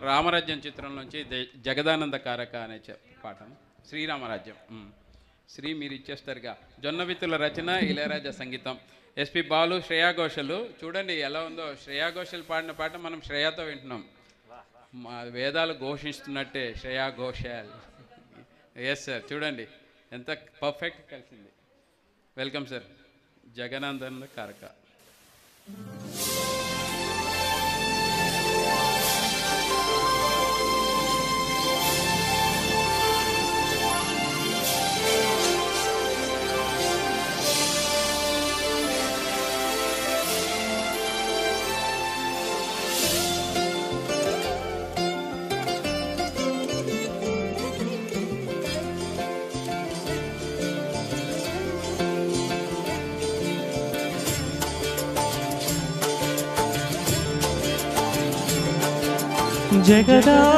రామరాజ్యం చిత్రం నుంచి జగదానంద కారక అనే పాటను శ్రీరామరాజ్యం. శ్రీ మీరు ఇచ్చేస్తారుగా. జొన్నవిత్తుల రచన, ఇళయరాజా సంగీతం, ఎస్పి బాలు, శ్రేయా ఘోషలు. చూడండి ఎలా ఉందో, శ్రేయా ఘోషల్ పాడిన పాట మనం శ్రేయాతో వింటున్నాం. మా వేదాలు ఘోషిస్తున్నట్టే శ్రేయా ఘోషాల్. ఎస్ సార్, చూడండి ఎంత పర్ఫెక్ట్ కలిసింది. Welcome sir. జగదానంద కారక.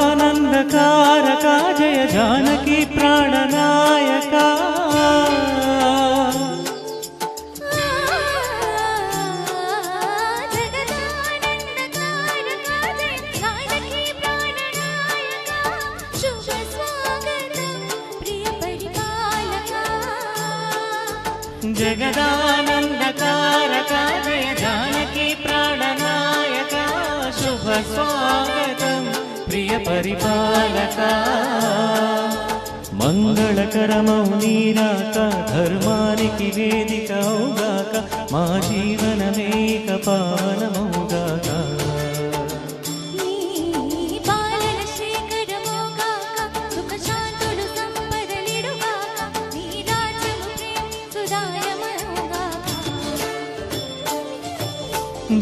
జగదానందకారక జయ జానకి ప్రాణనాయక జగదానందకారక జయ జానకి ప్రాణనాయక శుభ స్వాగతం ప్రియ పరిపాలక. మంగళకరమౌ నీరాక ధర్మానికి వేదికౌగాక మా జీవనమేక పావనమౌగాక.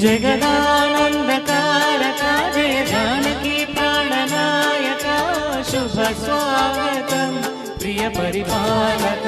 జగదానందకారక జయ జానకి ప్రాణనాయక శుభ స్వాగతం ప్రియ పరిపాలక.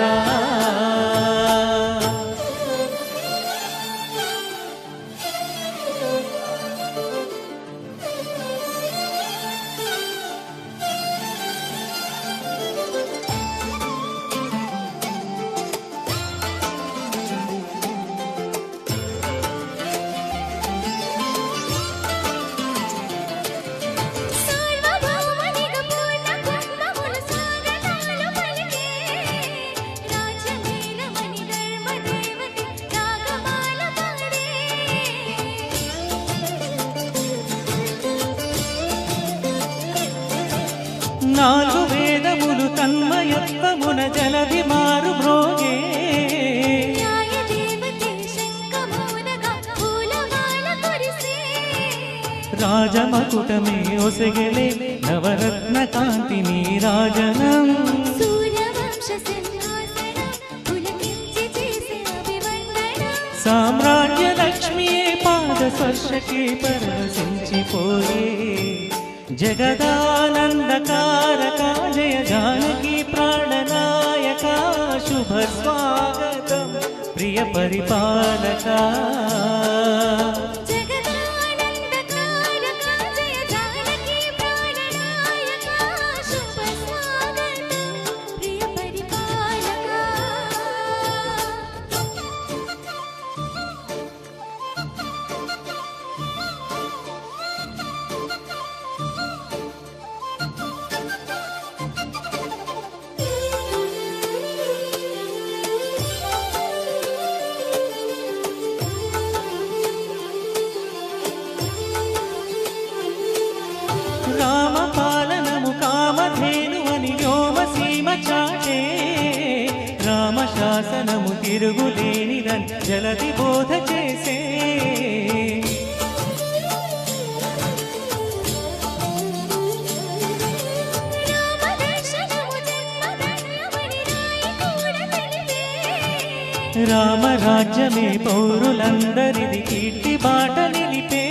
నాలుగు వేదములు తన్మయత్వమున జలధి మారు బ్రోగే రాజమకుటమే ఒసెగెలే నవరత్న కాంతి నీరాజనం. సామ్రాజ్య లక్ష్మియే పాద స్పర్శకే పరవశించిపోయే. జగదానందకారక జయ జానకి ప్రాణనాయక శుభ స్వాగతం ప్రియ పరిపాలక. రామ పాలనము కామధేను అని వ్యోమసీమ చాటే. రామ శాసనము తిరుగులేనిదని జలధి బోధ చేసే. రామరాజ్యమే పౌరులందరిది కీర్తి బాట నిలిపే.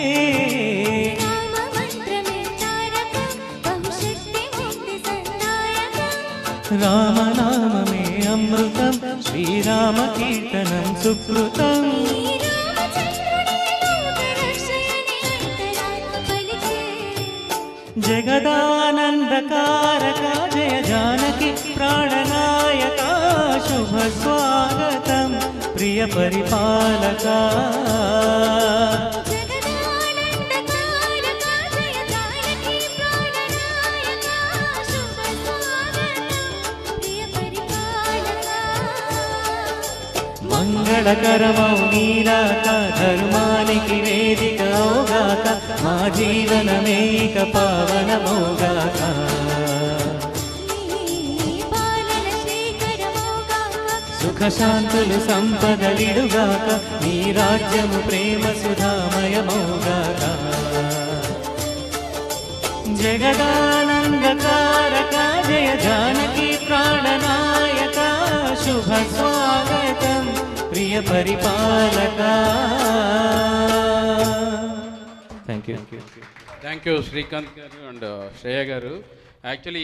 రామనామమే అమృతం శ్రీరామ కీర్తనం సుకృతం. జగదానందకారక జయ జానకి ప్రాణనాయక శుభ స్వాగతం ప్రియ పరిపాలక. మంగళకరమౌ నీరాక ధర్మానికి వేదిక అవుగాక మా జీవనమేక పావనమౌగాక సుఖ శాంతులు సంపదలిడుగాక నీ రాజ్యము ప్రేమ సుధామయమౌగాక జగదానందకారక జయ జానకి ప్రాణనాయక శుభ స్వాగతం ప్రియ పరిపాలక. Thank you thank you Srikanth garu and Shreya గారు. యాక్చువల్లీ